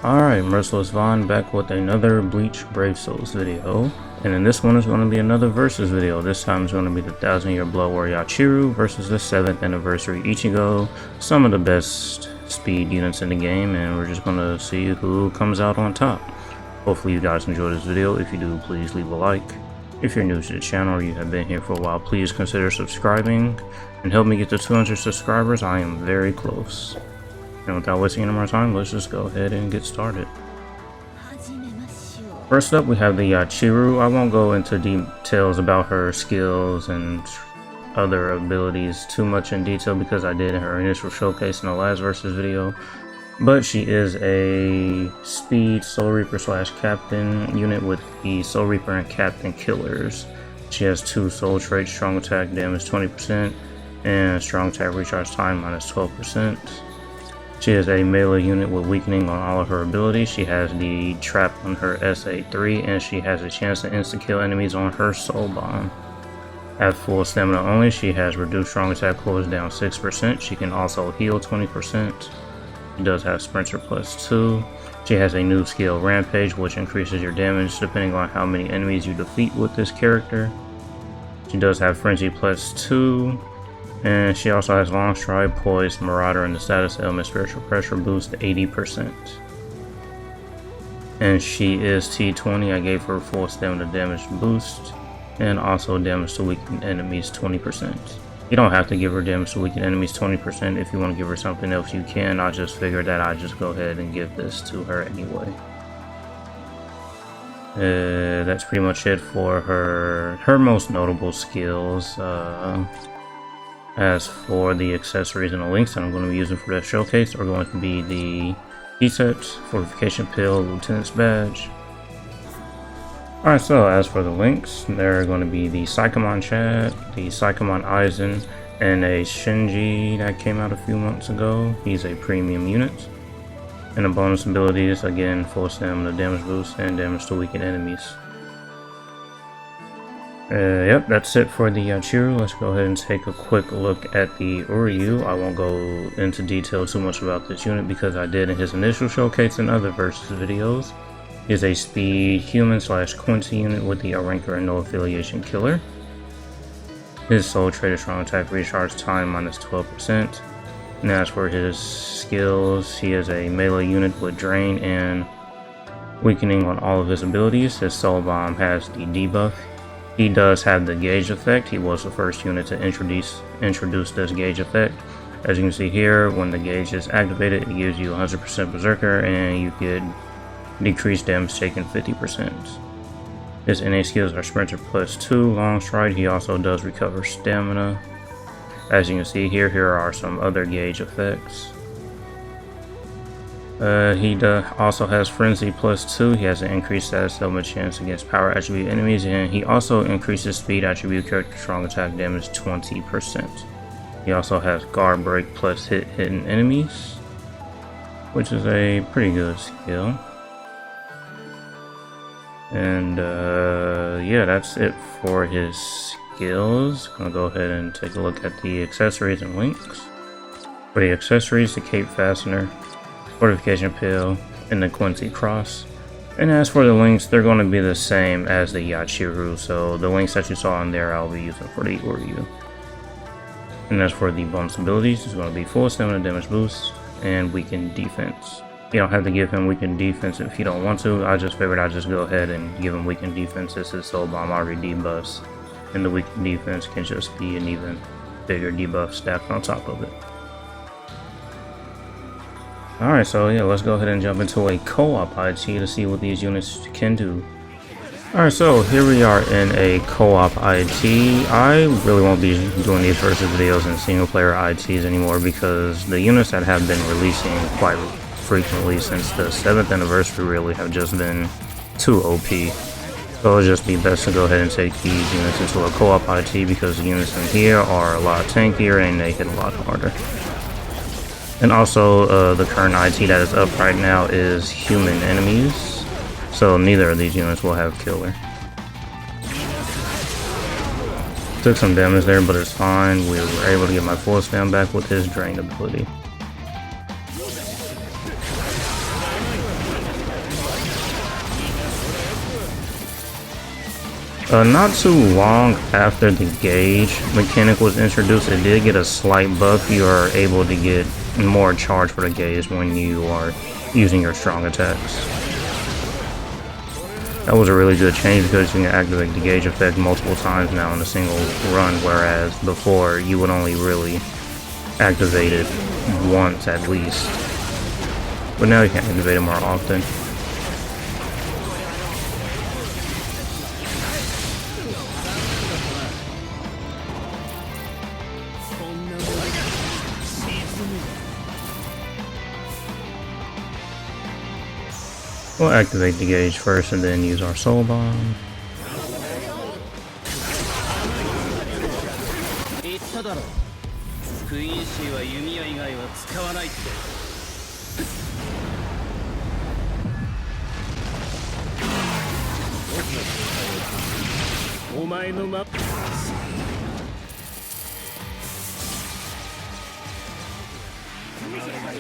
Alright, Merciless Vaughn back with another Bleach Brave Souls video. And in this one is going to be another versus video. This time it's going to be the 1000-year Blood War Yachiru versus the 7th anniversary Ichigo. Some of the best speed units in the game, and we're just going to see who comes out on top. Hopefully you guys enjoy this video. If you do, please leave a like. If you're new to the channel or you have been here for a while, please consider subscribing and help me get to 200 subscribers. I am very close. And without wasting any more time, let's just go ahead and get started. First up, we have the Yachiru. I won't go into details about her skills and other abilities too much in detail because I did in her initial showcase in the last versus video. But she is a speed Soul Reaper / Captain unit with the Soul Reaper and Captain killers. She has 2 soul traits, strong attack damage 20% and strong attack recharge time minus 12%. She is a melee unit with weakening on all of her abilities. She has the trap on her SA3 and she has a chance to insta-kill enemies on her soul bomb. At full stamina only, she has reduced strong attack cooldown 6%. She can also heal 20%. She does have Sprinter +2. She has a new skill, Rampage, which increases your damage depending on how many enemies you defeat with this character. She does have Frenzy +2. And she also has Long Stride, Poise, Marauder, and the status element Spiritual Pressure boost 80%. And she is T20. I gave her full stamina damage boost and also damage to weakened enemies 20%. You don't have to give her damage to weakened enemies 20%. If you want to give her something else, you can. I just figured that I'd just go ahead and give this to her anyway. That's pretty much it for her most notable skills. As for the accessories and the links that I'm going to be using for that showcase are going to be the T-set, Fortification Pill, Lieutenant's Badge. Alright, so as for the links, there are going to be the Psychomon Chat, the Psychomon Aizen, and a Shinji that came out a few months ago. He's a premium unit. And the bonus abilities, again, full stamina damage boost and damage to weakened enemies. Yep, that's it for the Yachiru. Let's go ahead and take a quick look at the Uryu. I won't go into detail too much about this unit because I did in his initial showcase and other versus videos. He's a speed human / Quincy unit with the ranker and no affiliation killer. His soul trait is strong attack recharge time minus 12%. And as for his skills, he is a melee unit with drain and weakening on all of his abilities. His soul bomb has the debuff. He does have the gauge effect. He was the first unit to introduce this gauge effect. As you can see here, when the gauge is activated, it gives you 100% Berserker and you could decrease damage taken 50%. His innate skills are Sprinter +2, Long Stride. He also does recover stamina. As you can see here, here are some other gauge effects. He also has Frenzy +2. He has an increased status element chance against power attribute enemies, and he also increases speed attribute character strong attack damage 20%. He also has Guard Break plus hit hidden enemies, which is a pretty good skill. And yeah, that's it for his skills. Gonna go ahead and take a look at the accessories and links. For the accessories, the Cape Fastener, Fortification Pill, and the Quincy Cross. And as for the links, they're going to be the same as the Yachiru, so the links that you saw in there I'll be using for the Uryu. And as for the bonus abilities, it's going to be full stamina damage boost and weakened defense. You don't have to give him weakened defense if you don't want to. I just figured I'd just go ahead and give him weakened defense as his soul bomb already debuffs, and the weakened defense can just be an even bigger debuff stacked on top of it. Alright, so yeah, let's go ahead and jump into a co-op IT to see what these units can do. Alright, so here we are in a co-op IT. I really won't be doing these versus videos in single player ITs anymore because the units that have been releasing quite frequently since the 7th anniversary really have just been too OP. So it'll just be best to go ahead and take these units into a co-op IT because the units in here are a lot tankier and they hit a lot harder. And also, the current IT that is up right now is human enemies, so neither of these units will have killer. Took some damage there, but it's fine. We were able to get my full stam back with his drain ability. Not too long after the gauge mechanic was introduced, it did get a slight buff. You are able to get more charge for the gauge when you are using your strong attacks. That was a really good change because you can activate the gauge effect multiple times now in a single run, whereas before you would only really activate it once at least. But now you can activate it more often. We'll activate the gauge first and then use our soul bomb.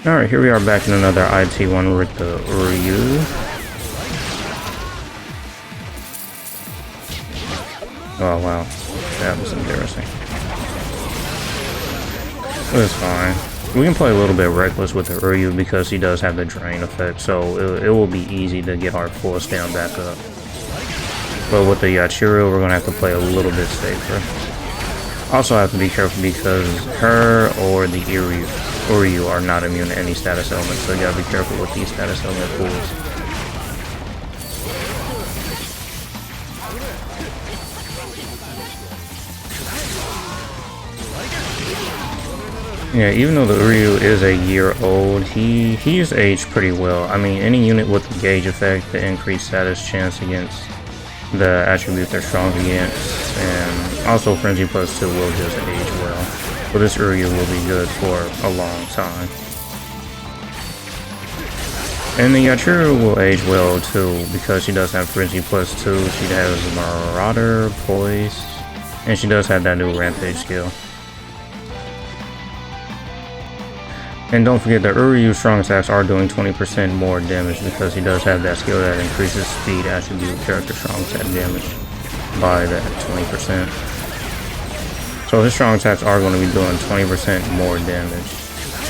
Alright, here we are back in another IT one with the Uryu. Oh wow, that was embarrassing. But it's fine. We can play a little bit reckless with the Uryu because he does have the drain effect, so it will be easy to get our full stand back up. But with the Yachiru, we're going to have to play a little bit safer. Also have to be careful because her or the Uryu are not immune to any status elements, so you gotta be careful with these status element pools. Yeah, even though the Uryu is a year old, he's aged pretty well. I mean, any unit with the gauge effect, the increased status chance against the attribute they're strong against, and also Frenzy plus 2 will just age well. So this Uryu will be good for a long time. And the Yachiru will age well too, because she does have Frenzy plus 2, she has Marauder, Poise, and she does have that new Rampage skill. And don't forget that Uryu's strong attacks are doing 20% more damage because he does have that skill that increases speed attribute character strong attack damage by that 20%. So his strong attacks are going to be doing 20% more damage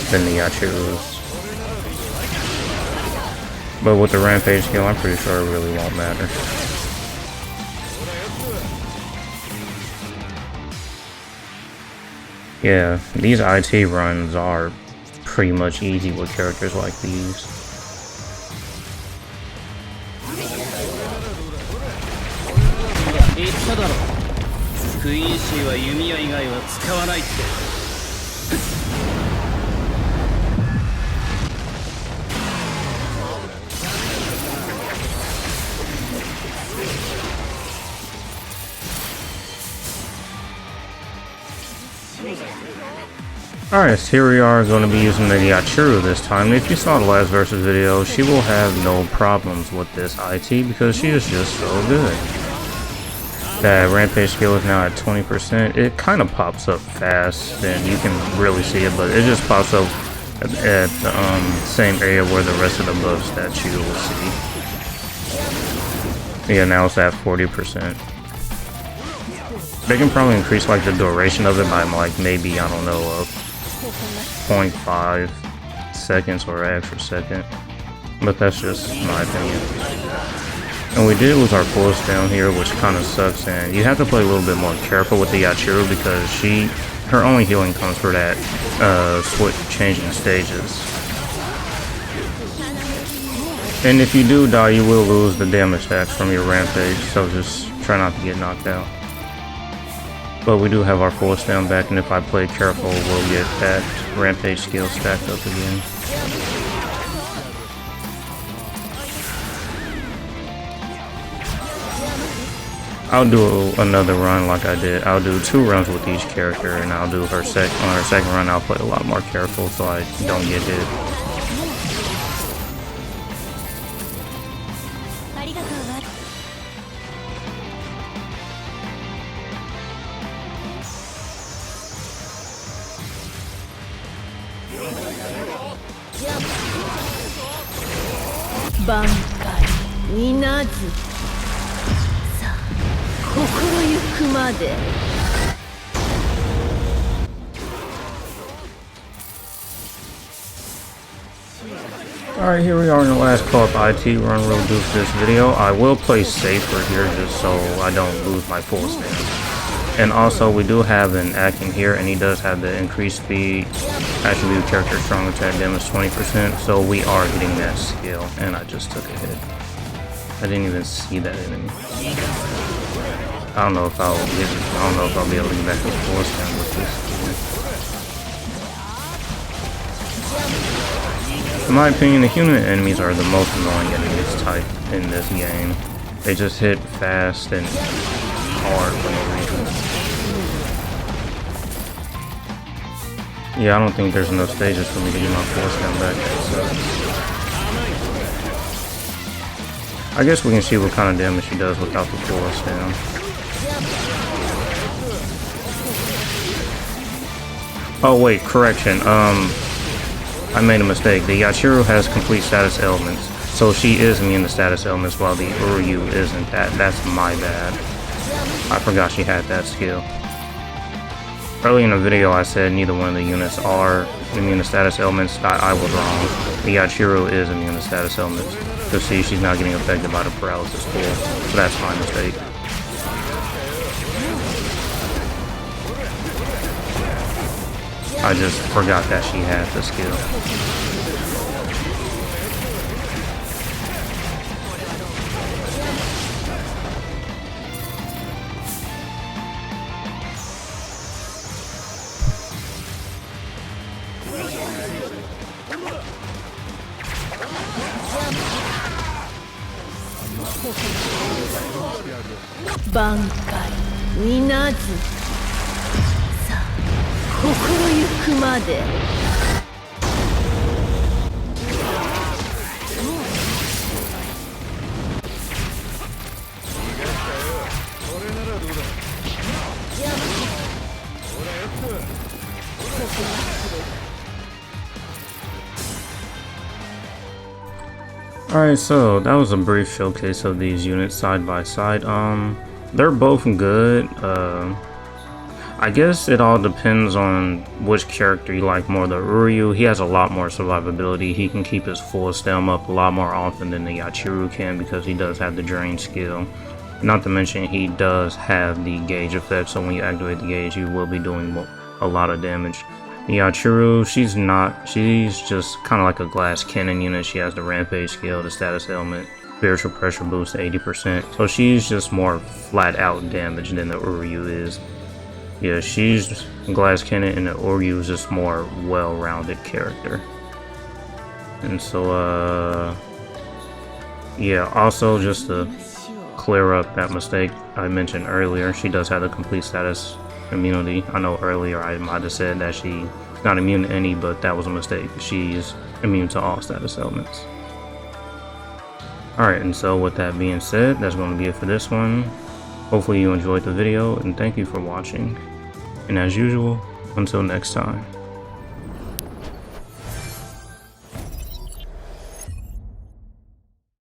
than the Yachiru's. But with the Rampage skill, I'm pretty sure it really won't matter. Yeah, these IT runs are pretty much easy with characters like these. Alright, so here we are going to be using the Yachiru this time. If you saw the last versus video, she will have no problems with this IT because she is just so good. That Rampage skill is now at 20%. It kind of pops up fast and you can really see it, but it just pops up at the same area where the rest of the buffs that you will see. Yeah, now it's at 40%. They can probably increase like the duration of it by like maybe, I don't know, 0.5 seconds or an extra second, but that's just my opinion. And we did lose our pulse down here, which kind of sucks, and you have to play a little bit more careful with the Yachiru because her only healing comes for that changing stages. And if you do die, you will lose the damage stacks from your Rampage, so just try not to get knocked out. But we do have our full down back, and if I play careful, we'll get that Rampage skill stacked up again. I'll do another run like I did. I'll do 2 runs with each character, and I'll do on her second run, I'll play a lot more careful so I don't get hit. Alright, here we are in the last co-op IT run we'll do for this video. I will play safer here just so I don't lose my full stand. And also we do have an Akin here, and he does have the increased speed, attribute, character, strong attack damage 20%, so we are getting that skill, and I just took a hit. I didn't even see that enemy. I don't know if I'll be able to get back to full stand with this. In my opinion, the human enemies are the most annoying enemies type in this game. They just hit fast and hard for no reason. Yeah, I don't think there's enough stages for me to get my force down back. So I guess we can see what kind of damage she does without the force down. Oh wait, correction. I made a mistake. The Yachiru has complete status elements, so she is immune to status elements while the Uryu isn't. That's my bad. I forgot she had that skill. Earlier in the video I said neither one of the units are immune to status elements. I was wrong. The Yachiru is immune to status elements. So see, she's not getting affected by the paralysis pool, so that's my mistake. I just forgot that she had the skill. Bankai Minazu. Alright, so that was a brief showcase of these units side by side. They're both good. I guess it all depends on which character you like more. The Uryu, he has a lot more survivability. He can keep his full stem up a lot more often than the Yachiru can because he does have the drain skill. Not to mention he does have the gauge effect, so when you activate the gauge you will be doing a lot of damage. The Yachiru, she's just kind of like a glass cannon unit. She has the rampage skill, the status element, spiritual pressure boost to 80%. So she's just more flat out damage than the Uryu is. Yeah, she's glass cannon and the Uryu is just more well-rounded character. And so, yeah, also just to clear up that mistake I mentioned earlier, she does have the complete status immunity. I know earlier I might have said that she's not immune to any, but that was a mistake. She's immune to all status elements. Alright, and so with that being said, that's going to be it for this one. Hopefully you enjoyed the video, and thank you for watching. And as usual, until next time.